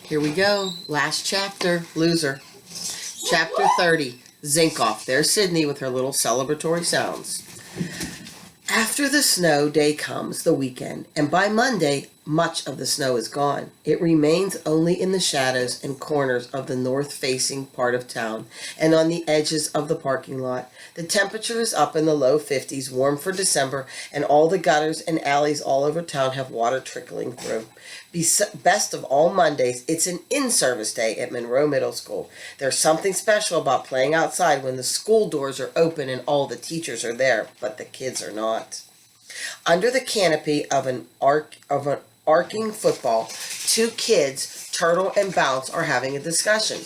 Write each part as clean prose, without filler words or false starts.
Here we go. Last chapter. Loser. Chapter 30. Zinc off. There's Sydney with her little celebratory sounds. After the snow day comes the weekend, and by Monday, much of the snow is gone. It remains only in the shadows and corners of the north-facing part of town and on the edges of the parking lot. The temperature is up in the low 50s, warm for December, and all the gutters and alleys all over town have water trickling through. Best of all Mondays, it's an in-service day at Monroe Middle School. There's something special about playing outside when the school doors are open and all the teachers are there, but the kids are not. Under the canopy of an arcing football, two kids, Turtle and Bounce, are having a discussion.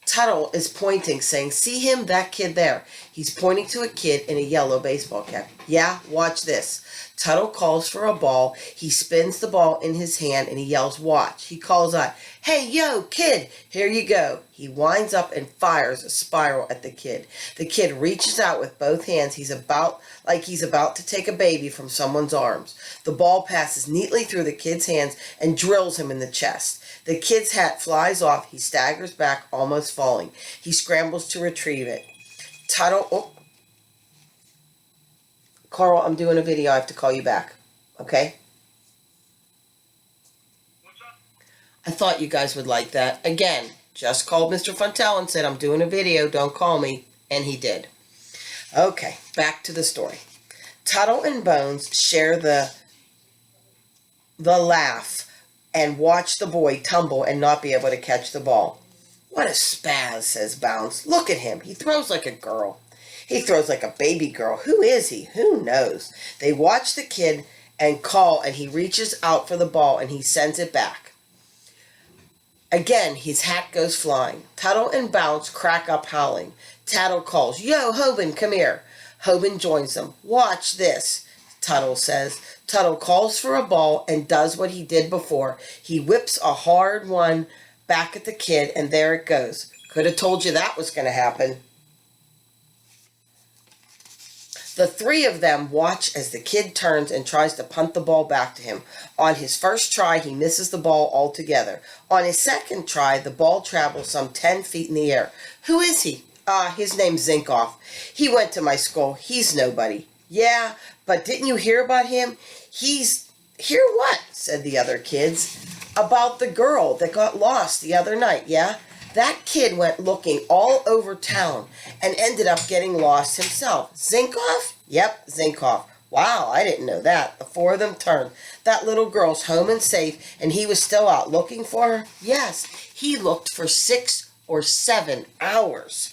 Tuttle is pointing, saying, "See him, that kid there." He's pointing to a kid in a yellow baseball cap. "Yeah, watch this." Tuttle calls for a ball. He spins the ball in his hand and he yells, "Watch." He calls out, "Hey, yo, kid, here you go." He winds up and fires a spiral at the kid. The kid reaches out with both hands. He's about to take a baby from someone's arms. The ball passes neatly through the kid's hands and drills him in the chest. The kid's hat flies off. He staggers back, almost falling. He scrambles to retrieve it. Carl, I'm doing a video. I have to call you back. Okay? What's up? I thought you guys would like that. Again, just called Mr. Fontel and said, "I'm doing a video. Don't call me." And he did. Okay, back to the story. Tuttle and Bones share the laugh and watch the boy tumble and not be able to catch the ball. "What a spaz," says Bounce. "Look at him. He throws like a girl. He throws like a baby girl. Who is he? Who knows?" They watch the kid and call, and he reaches out for the ball and he sends it back. Again, his hat goes flying. Tuttle and Bounce crack up howling. Tuttle calls, "Yo, Hoban, come here." Hoban joins them. "Watch this," Tuttle says. Tuttle calls for a ball and does what he did before. He whips a hard one back at the kid, and there it goes. Could have told you that was going to happen. The three of them watch as the kid turns and tries to punt the ball back to him. On his first try, he misses the ball altogether. On his second try, the ball travels some 10 feet in the air. "Who is he?" His name's Zinkoff. He went to my school. He's nobody." "Yeah, but didn't you hear about him?" "Hear what?" said the other kids. "About the girl that got lost the other night, yeah? That kid went looking all over town and ended up getting lost himself." "Zinkoff?" "Yep, Zinkoff." "Wow, I didn't know that." The four of them turned. "That little girl's home and safe, and he was still out looking for her?" "Yes, he looked for 6 or 7 hours."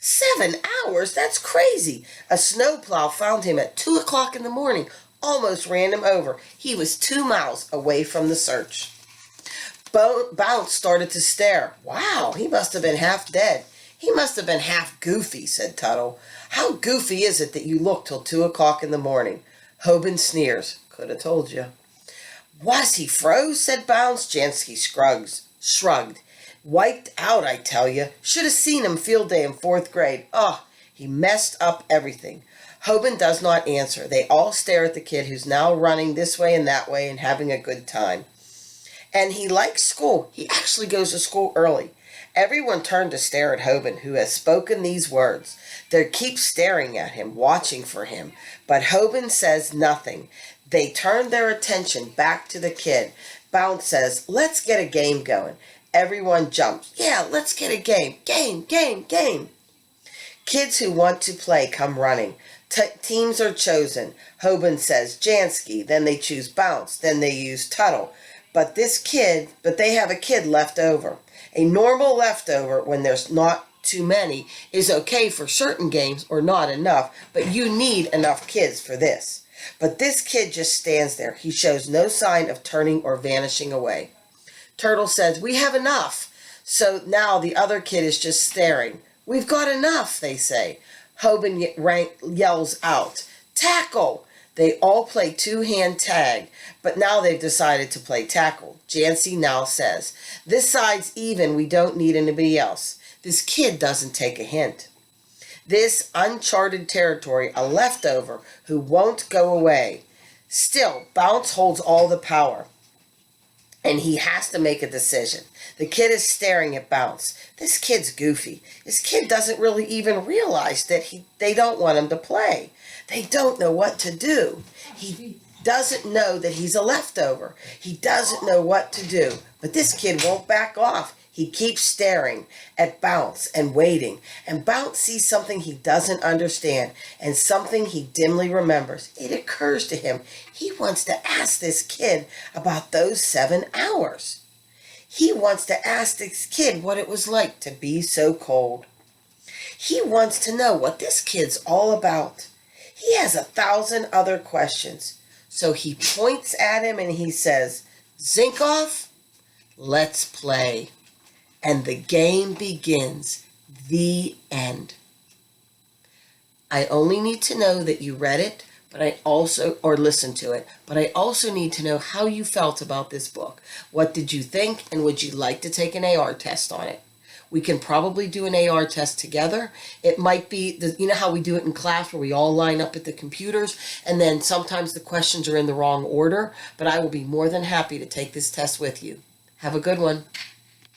7 hours? That's crazy. A snowplow found him at 2 o'clock in the morning, almost ran him over. He was 2 miles away from the search. Bounce started to stare. "Wow, he must have been half dead." "He must have been half goofy," said Tuttle. "How goofy is it that you look till 2 o'clock in the morning?" Hoban sneers. "Could have told you." "Was he froze?" said Bounce. Jansky shrugged. "Wiped out, I tell you. Should have seen him field day in 4th grade. He messed up everything." Hoban does not answer. They all stare at the kid who's now running this way and that way and having a good time. And he likes school. He actually goes to school early. Everyone turned to stare at Hoban, who has spoken these words. They keep staring at him, watching for him. But Hoban says nothing. They turn their attention back to the kid. Bounce says, "Let's get a game going." Everyone jumps. "Yeah, let's get a game. Game. Kids who want to play come running. Teams are chosen. Hoban says Jansky. Then they choose Bounce. Then they use Tuttle. But they have a kid left over. A normal leftover, when there's not too many, is okay for certain games or not enough, but you need enough kids for this. But this kid just stands there. He shows no sign of turning or vanishing away. Turtle says, "We have enough." So now the other kid is just staring. "We've got enough," they say. Hoban yells out, "Tackle!" They all play two-hand tag, but now they've decided to play tackle. Jancy now says, "This side's even. We don't need anybody else." This kid doesn't take a hint. This uncharted territory, a leftover who won't go away. Still, Bounce holds all the power. and he has to make a decision. The kid is staring at Bounce. This kid's goofy. This kid doesn't really even realize that they don't want him to play. They don't know what to do. He doesn't know that he's a leftover. He doesn't know what to do. But this kid won't back off. He keeps staring at Bounce and waiting. And Bounce sees something he doesn't understand and something he dimly remembers. It occurs to him he wants to ask this kid about those 7 hours. He wants to ask this kid what it was like to be so cold. He wants to know what this kid's all about. He has 1,000 other questions. So he points at him and he says, "Zinkoff, let's play." And the game begins. The end. I only need to know that you read it, or listened to it, but I also need to know how you felt about this book. What did you think, and would you like to take an AR test on it? We can probably do an AR test together. It might be, you know how we do it in class where we all line up at the computers, and then sometimes the questions are in the wrong order, but I will be more than happy to take this test with you. Have a good one.